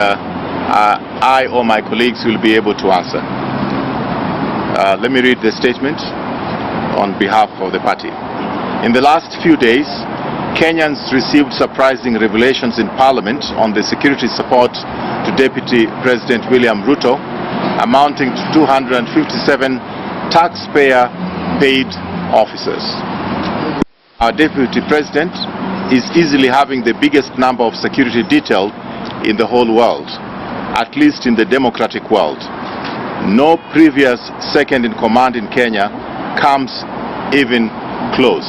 I or my colleagues will be able to answer. Let me read the statement on behalf of the party. In the last few days, Kenyans received surprising revelations in Parliament on the security support to Deputy President William Ruto, amounting to 257 taxpayer-paid officers. Our Deputy President is easily having the biggest number of security detail in the whole world, at least in the democratic world. No previous second-in-command in Kenya comes even close.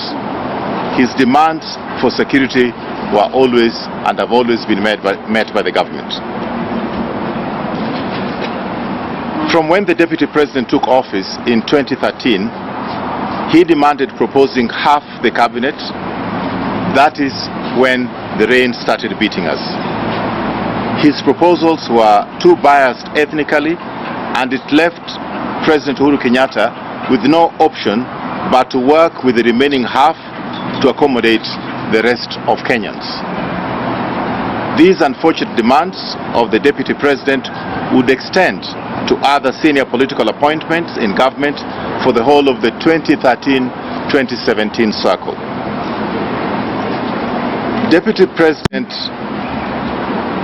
His demands for security were always and have always been met by the government. From when the Deputy President took office in 2013, he demanded proposing half the cabinet. That is when the rain started beating us. His proposals were too biased ethnically, and it left President Uhuru Kenyatta with no option but to work with the remaining half to accommodate the rest of Kenyans. These unfortunate demands of the Deputy President would extend to other senior political appointments in government for the whole of the 2013-2017 cycle. Deputy President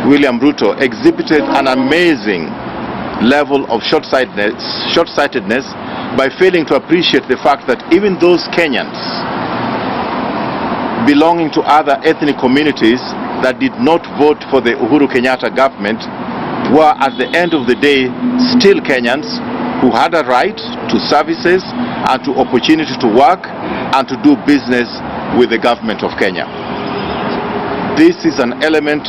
William Ruto exhibited an amazing level of short-sightedness by failing to appreciate the fact that even those Kenyans belonging to other ethnic communities that did not vote for the Uhuru Kenyatta government were at the end of the day still Kenyans who had a right to services and to opportunity to work and to do business with the government of Kenya. This is an element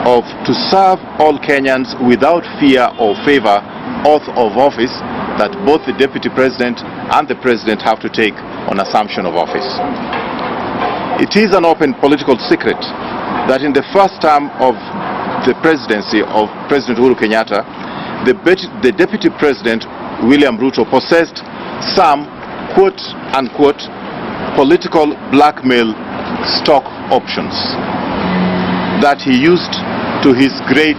of to serve all Kenyans without fear or favor oath of office that both the Deputy President and the President have to take on assumption of office. It is an open political secret that in the first term of the presidency of President Uhuru Kenyatta, the Deputy President William Ruto possessed some quote-unquote political blackmail stock options that he used to his great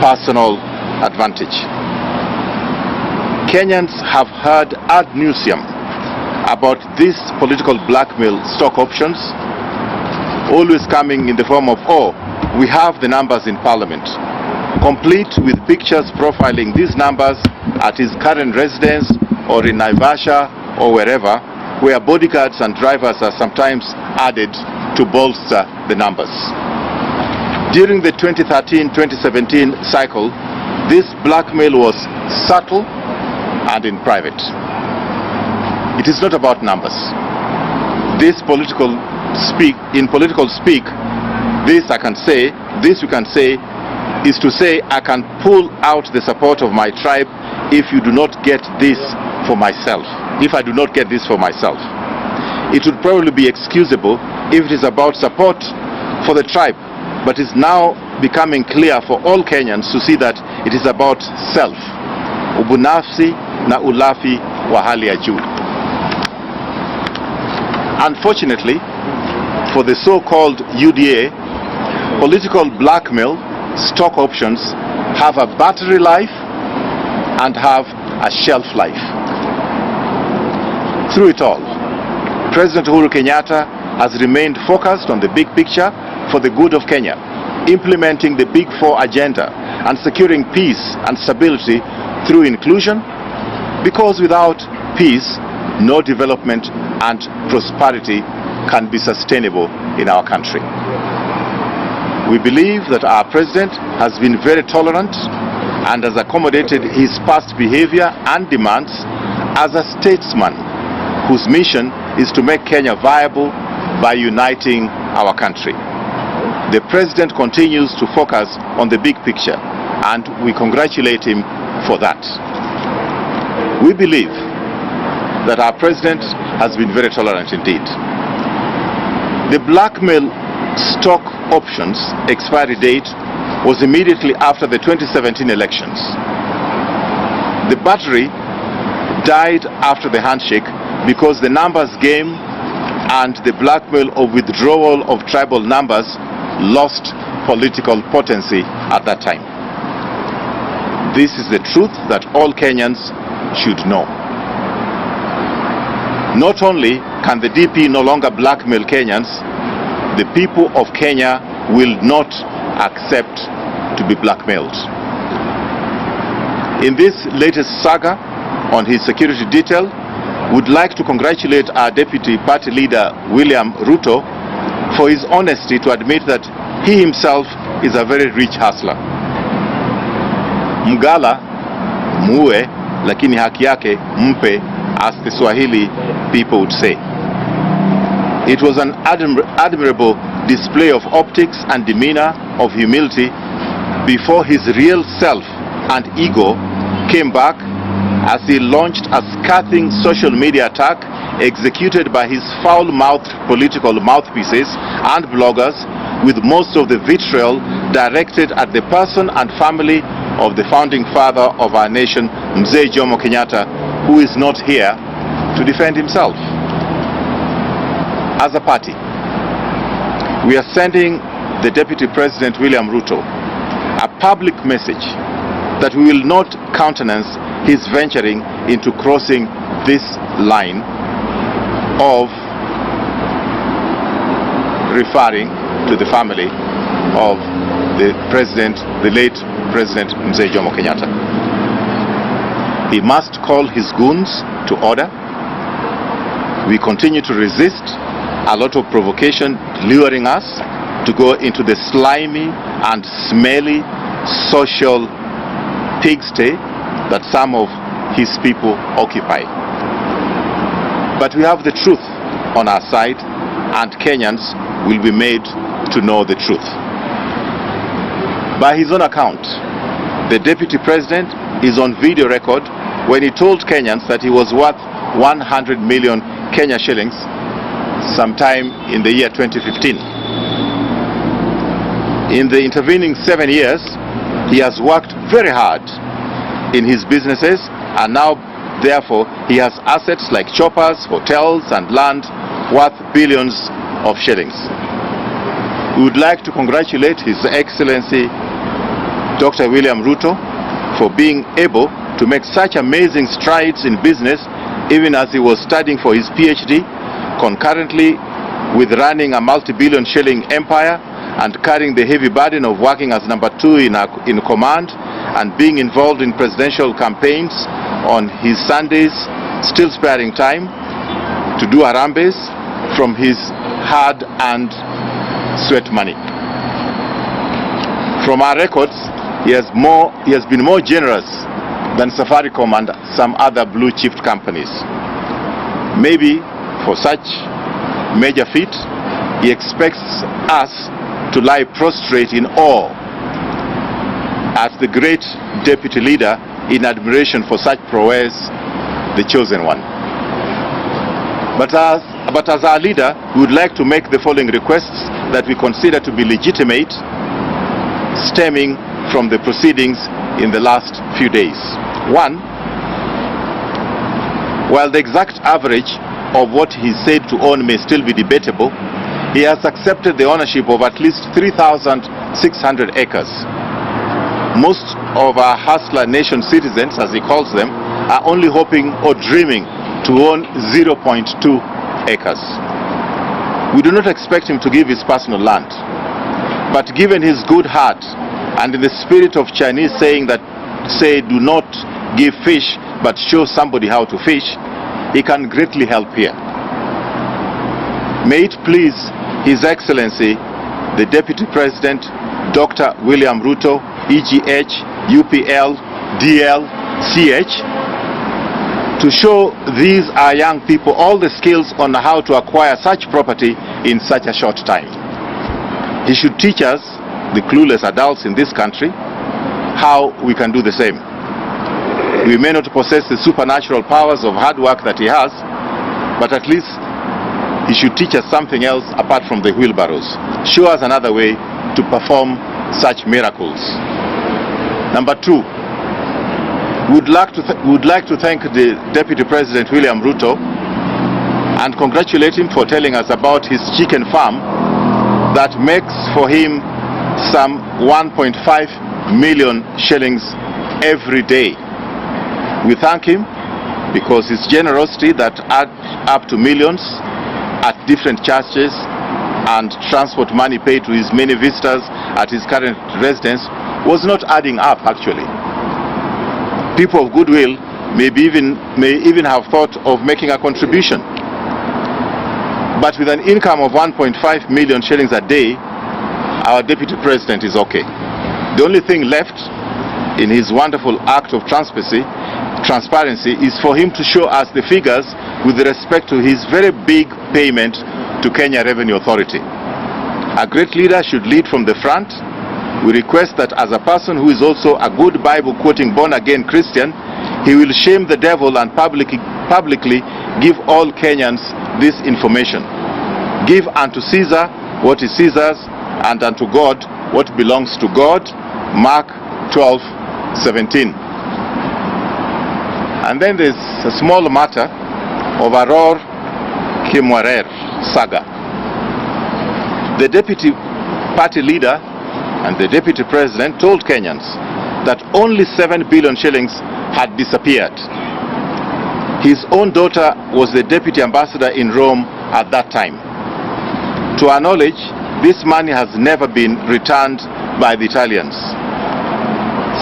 personal advantage. Kenyans have heard ad nauseam about these political blackmail stock options, always coming in the form of, oh, we have the numbers in Parliament, complete with pictures profiling these numbers at his current residence or in Naivasha or wherever, where bodyguards and drivers are sometimes added to bolster the numbers. During the 2013-2017 cycle, this blackmail was subtle and in private. It is not about numbers. This political speak, this we can say is to say I can pull out the support of my tribe if you do not get this for myself. If I do not get this for myself. It would probably be excusable if it is about support for the tribe, but is now becoming clear for all Kenyans to see that it is about self. Ubinafsi na Ulafi wa hali ya juu. Unfortunately, for the so-called UDA, political blackmail stock options have a battery life and have a shelf life. Through it all, President Uhuru Kenyatta has remained focused on the big picture for the good of Kenya, implementing the Big Four agenda and securing peace and stability through inclusion, because without peace, no development and prosperity can be sustainable in our country. We believe that our president has been very tolerant and has accommodated his past behavior and demands as a statesman whose mission is to make Kenya viable by uniting our country. The president continues to focus on the big picture, and we congratulate him for that. We believe that our president has been very tolerant indeed. The blackmail stock options expiry date was immediately after the 2017 elections. The battery died after the handshake because the numbers game and the blackmail of withdrawal of tribal numbers lost political potency at that time. This is the truth that all Kenyans should know. Not only can the DP no longer blackmail Kenyans, the people of Kenya will not accept to be blackmailed. In this latest saga on his security detail, would like to congratulate our deputy party leader William Ruto for his honesty to admit that he himself is a very rich hustler. Mgala muue, lakini haki yake mpe, as the Swahili people would say. It was an admirable display of optics and demeanor of humility before his real self and ego came back as he launched a scathing social media attack executed by his foul-mouthed political mouthpieces and bloggers, with most of the vitriol directed at the person and family of the founding father of our nation, Mzee Jomo Kenyatta, who is not here to defend himself. As a party, we are sending the Deputy President William Ruto a public message that we will not countenance his venturing into crossing this line of referring to the family of the president, the late President Mzee Jomo Kenyatta. He must call his goons to order. We continue to resist a lot of provocation luring us to go into the slimy and smelly social pigsty that some of his people occupy. But we have the truth on our side, and Kenyans will be made to know the truth. By his own account, the Deputy President is on video record when he told Kenyans that he was worth 100 million Kenya shillings sometime in the year 2015. In the intervening 7 years, he has worked very hard in his businesses, and now therefore he has assets like choppers, hotels and land worth billions of shillings. We would like to congratulate His Excellency Dr. William Ruto for being able to make such amazing strides in business, even as he was studying for his PhD, concurrently with running a multi-billion shilling empire and carrying the heavy burden of working as number 2 in command and being involved in presidential campaigns on his Sundays, still sparing time to do harambes from his hard-earned sweat money. From our records, he has been more generous than Safaricom and some other blue-chip companies. Maybe for such major feat, he expects us to lie prostrate in awe as the great deputy leader, in admiration for such prowess, the chosen one. But as our leader, we would like to make the following requests that we consider to be legitimate, stemming from the proceedings in the last few days. 1, while the exact average of what he said to own may still be debatable, he has accepted the ownership of at least 3,600 acres. Most of our hustler nation citizens, as he calls them, are only hoping or dreaming to own 0.2 acres. We do not expect him to give his personal land, but given his good heart and in the spirit of Chinese saying that say do not give fish but show somebody how to fish, he can greatly help here. May it please His Excellency the Deputy President Dr. William Ruto, EGH, UPL, DL, CH, to show these our young people all the skills on how to acquire such property in such a short time. He should teach us, the clueless adults in this country, how we can do the same. We may not possess the supernatural powers of hard work that he has, but at least he should teach us something else apart from the wheelbarrows. Show us another way to perform such miracles. Number 2, we would like to thank the Deputy President William Ruto and congratulate him for telling us about his chicken farm that makes for him some 1.5 million shillings every day. We thank him because his generosity that adds up to millions at different churches and transport money paid to his many visitors at his current residence was not adding up actually. People of goodwill may even have thought of making a contribution. But with an income of 1.5 million shillings a day, our deputy president is okay. The only thing left in his wonderful act of transparency is for him to show us the figures with respect to his very big payment to Kenya Revenue Authority. A great leader should lead from the front. We request that as a person who is also a good Bible-quoting born-again Christian, he will shame the devil and publicly give all Kenyans this information. Give unto Caesar what is Caesar's, and unto God what belongs to God. Mark 12:17. And then there's a small matter of Aror Kimwarer saga. The deputy party leader and the deputy president told Kenyans that only 7 billion shillings had disappeared. His own daughter was the deputy ambassador in Rome at that time. To our knowledge, this money has never been returned by the Italians.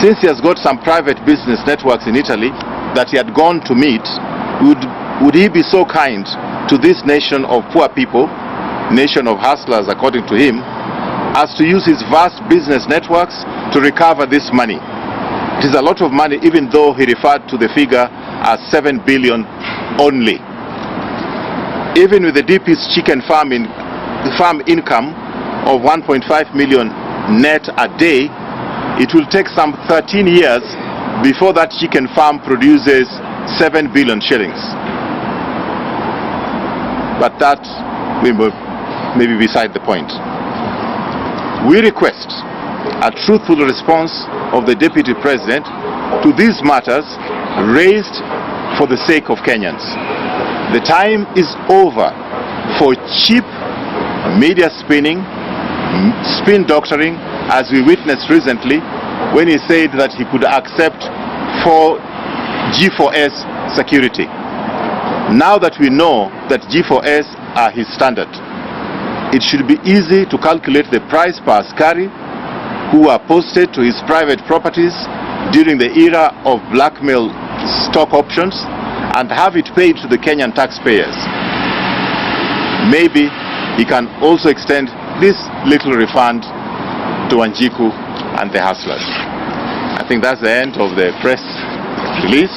Since he has got some private business networks in Italy that he had gone to meet, would he be so kind to this nation of poor people, nation of hustlers according to him, as to use his vast business networks to recover this money? It is a lot of money, even though he referred to the figure as 7 billion only. Even with the DP's chicken farm income of 1.5 million net a day, it will take some 13 years before that chicken farm produces 7 billion shillings. But that may be beside the point. We request a truthful response of the deputy president to these matters raised for the sake of Kenyans. The time is over for cheap media spin doctoring, as we witnessed recently when he said that he could accept for G4S security. Now that we know that G4S are his standard, it should be easy to calculate the price per askari who are posted to his private properties during the era of blackmail stock options and have it paid to the Kenyan taxpayers. Maybe he can also extend this little refund to Wanjiku and the hustlers. I think that's the end of the press release.